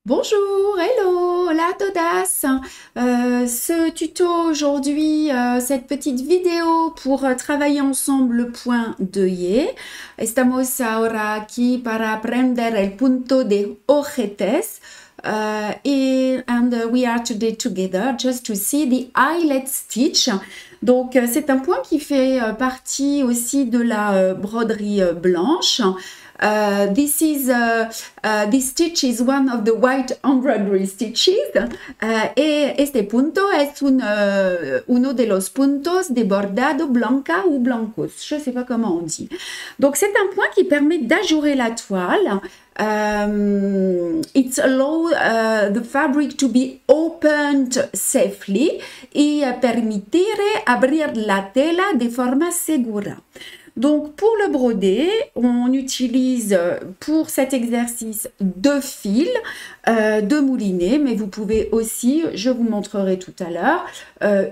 Bonjour, hello, hola a todas. Ce tuto aujourd'hui, cette petite vidéo pour travailler ensemble le point de Y. Estamos ahora aquí para aprender el punto de ojetes. And we are today together just to see the eyelet stitch. Donc, c'est un point qui fait partie aussi de la broderie blanche. This stitch is one of the white embroidery stitches. Este punto es uno de los puntos de bordado blanca ou blancos. Je ne sais pas comment on dit. Donc, c'est un point qui permet d'ajuster la toile. It allows the fabric to be opened safely y permitir abrir la tela de forma segura. Donc, pour le broder, on utilise pour cet exercice deux fils de moulinet, mais vous pouvez aussi, je vous montrerai tout à l'heure,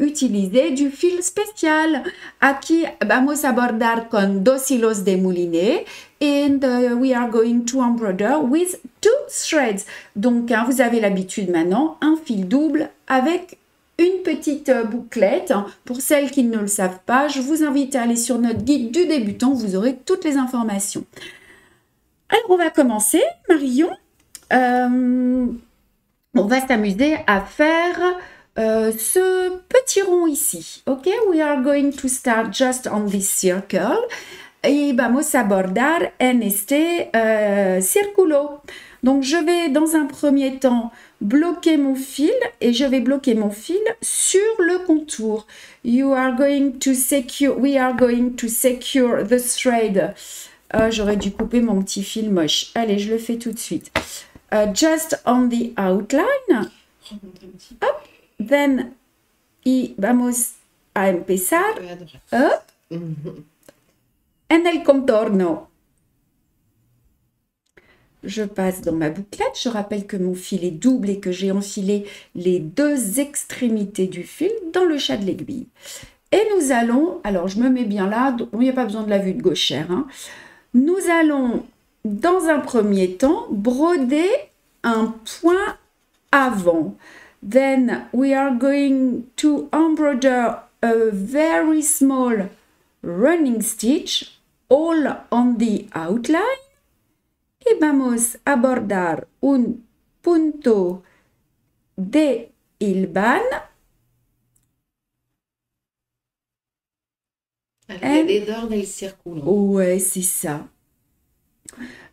utiliser du fil spécial. Aquí vamos a bordar con dos hilos de moulinet and we are going to embroider with two threads. Donc, vous avez l'habitude maintenant, un fil double avec une petite bouclette. Pour celles qui ne le savent pas, je vous invite à aller sur notre guide du débutant, vous aurez toutes les informations. Alors, on va commencer, Marion. On va s'amuser à faire ce petit rond ici. Ok, we are going to start just on this circle. Y vamos a bordar en este círculo. Donc, je vais dans un premier temps bloquer mon fil et je vais bloquer mon fil sur le contour. We are going to secure the thread. J'aurais dû couper mon petit fil moche. Allez, je le fais tout de suite. Just on the outline. Hop. Then, y vamos a empezar. Hop. En el contorno. Je passe dans ma bouclette. Je rappelle que mon fil est double et que j'ai enfilé les deux extrémités du fil dans le chat de l'aiguille. Et nous allons, alors je me mets bien là, il n'y a pas besoin de la vue de gauchère. Nous allons, dans un premier temps, broder un point avant. Then we are going to embroider a very small running stitch all on the outline. Y vamos a bordar un punto de hilvan. Alrededor del círculo. Ouais, c'est ça.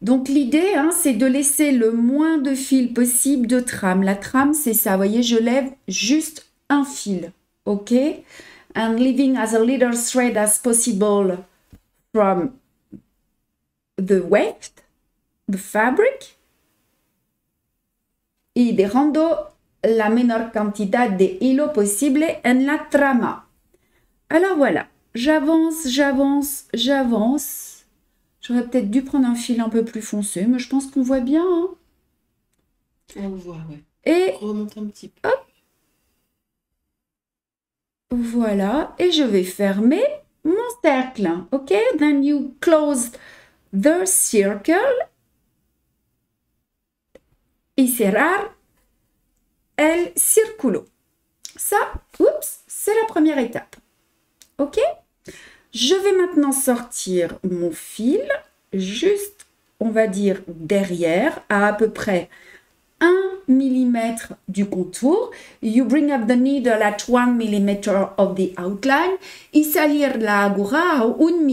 Donc l'idée, c'est de laisser le moins de fil possible de trame. La trame, c'est ça. Vous voyez, je lève juste un fil. OK? And leaving as a little thread as possible from the weft, the fabric, y dejando la menor cantidad de hilo posible en la trama. Alors voilà, j'avance. J'aurais peut-être dû prendre un fil un peu plus foncé, mais je pense qu'on voit bien. On le voit, ouais. Et remonte un petit peu. Hop. Voilà, et je vais fermer mon cercle. OK? Then you close the circle. Y cerrar el círculo. Ça, oups, c'est la première étape. OK? Je vais maintenant sortir mon fil, juste, on va dire, derrière, à peu près 1 mm du contour. You bring up the needle at 1 mm of the outline y salir la aguja a 1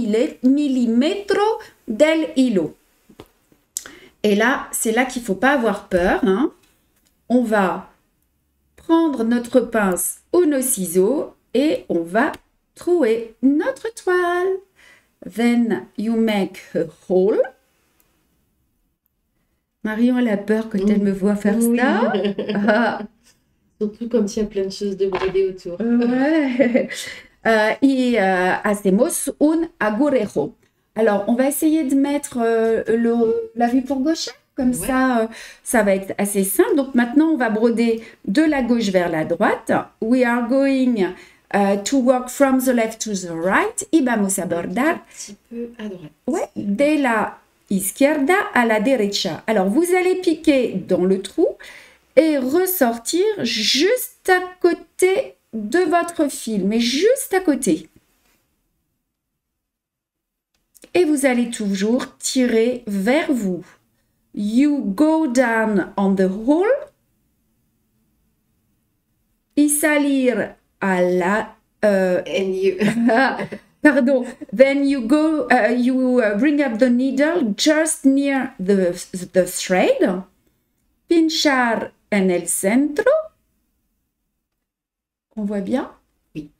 milímetro del hilo. Et là, c'est là qu'il ne faut pas avoir peur. On va prendre notre pince ou nos ciseaux et on va trouer notre toile. Then you make a hole. Marion, elle a peur quand elle me voit faire ça. Surtout comme il y a plein de choses de broder autour. Ouais. Y hacemos un agujejo. Alors, on va essayer de mettre la vue pour gauche. Comme ça, ça va être assez simple. Donc, maintenant, on va broder de la gauche vers la droite. We are going to work from the left to the right. Y vamos a bordar. Un petit peu à droite. Ouais, de la izquierda a la derecha. Alors, vous allez piquer dans le trou et ressortir juste à côté de votre fil, mais juste à côté. Et vous allez toujours tirer vers vous. You go down on the hole. Y salir a la... And you. Pardon. Then you go, you bring up the needle just near the thread. Pinchar en el centro. On voit bien? Oui.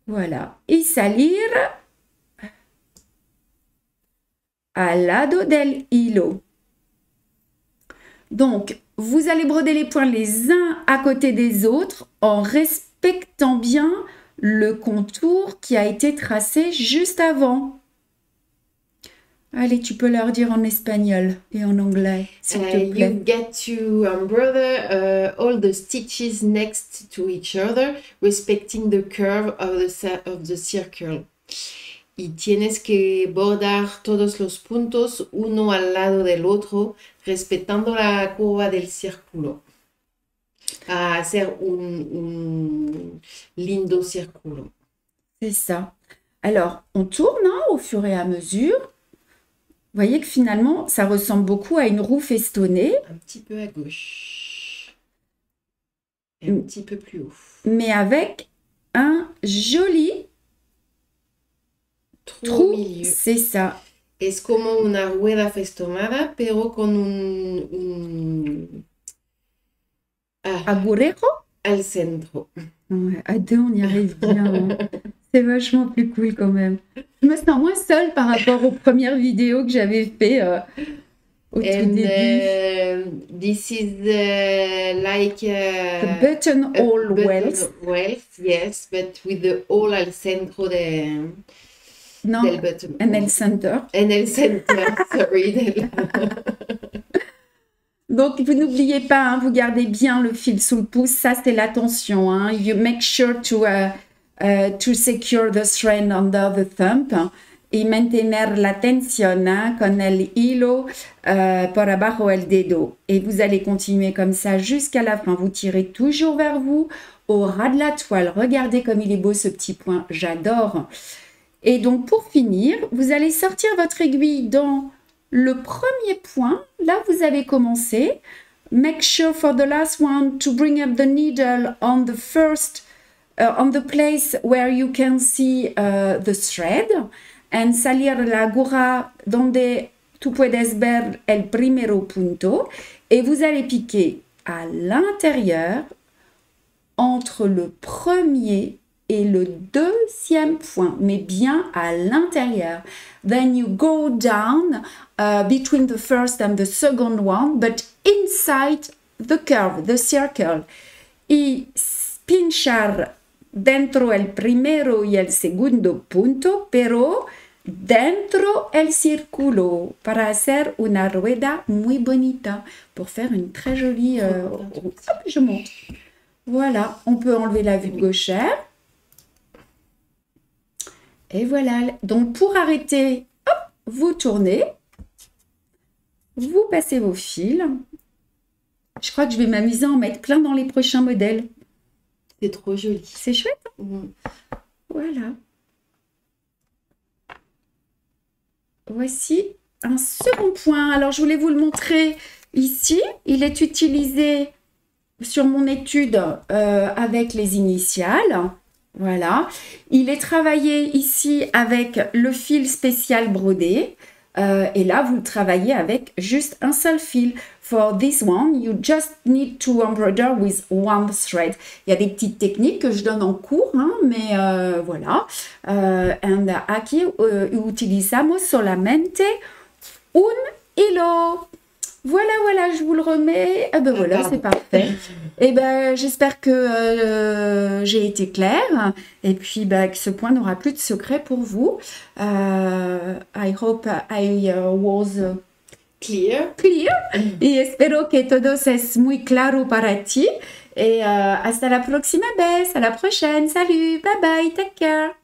Voilà. Y salir al lado del hilo. Donc, vous allez broder les points les uns à côté des autres en respectant bien le contour qui a été tracé juste avant. Allez, tu peux leur dire en espagnol et en anglais, s'il te plaît. You get to embroider all the stitches next to each other, respecting the curve of the circle. Y tienes que bordar todos los puntos uno al lado del otro, respetando la curva del círculo. A hacer un lindo círculo. C'est ça. Alors, on tourne au fur et à mesure. Vous voyez que finalement, ça ressemble beaucoup à une roue festonnée. Un petit peu à gauche. Et un petit peu plus haut. Mais avec un joli Trou au milieu. C'est ça. Es como una rueda festonada, pero con un Agujero al centro. Ouais, à deux, on y arrive bien. Hein. C'est vachement plus cool quand même. Je me sens moins seule par rapport aux premières vidéos que j'avais fait au tout début. This is like the buttonhole wells. Yes, but with the hole al centro del button. En el center. En el center, sorry. Donc, vous n'oubliez pas, hein, vous gardez bien le fil sous le pouce. Ça, c'est l'attention. Hein. You make sure to secure the thread under the thumb. Y mantener la tensión con el hilo por abajo el dedo. Et vous allez continuer comme ça jusqu'à la fin. Vous tirez toujours vers vous, au ras de la toile. Regardez comme il est beau ce petit point. J'adore. Et donc, pour finir, vous allez sortir votre aiguille dans le premier point. Là, vous avez commencé. Make sure for the last one to bring up the needle on the first, on the place where you can see the thread. And salir la aguja donde tú puedes ver el primero punto. Et vous allez piquer à l'intérieur entre le premier et le deuxième point, mais bien à l'intérieur. Then you go down between the first and the second one, but inside the curve, the circle. Y pinchar dentro el primero y el segundo punto, pero dentro el círculo, para hacer una rueda muy bonita, pour faire une très jolie... hop, je monte. Voilà, on peut enlever la vue de gauchère. Et voilà, donc pour arrêter, hop, vous tournez, vous passez vos fils. Je crois que je vais m'amuser à en mettre plein dans les prochains modèles. C'est trop joli. C'est chouette. Mmh. Voilà. Voici un second point. Alors, je voulais vous le montrer ici. Il est utilisé sur mon étude avec les initiales. Voilà. Il est travaillé ici avec le fil spécial brodé. Et là, vous le travaillez avec juste un seul fil. For this one, you just need to embroider with one thread. Il y a des petites techniques que je donne en cours, hein, mais voilà. And aquí utilizamos solamente un hilo. Voilà, voilà, je vous le remets. Ah ben voilà, c'est parfait. Et ben, j'espère que j'ai été claire. Et puis, ben, que ce point n'aura plus de secret pour vous. I hope I was clear. Y espero que todo es muy claro para ti. Et hasta la próxima vez. À la prochaine. Salut. Bye bye. Take care.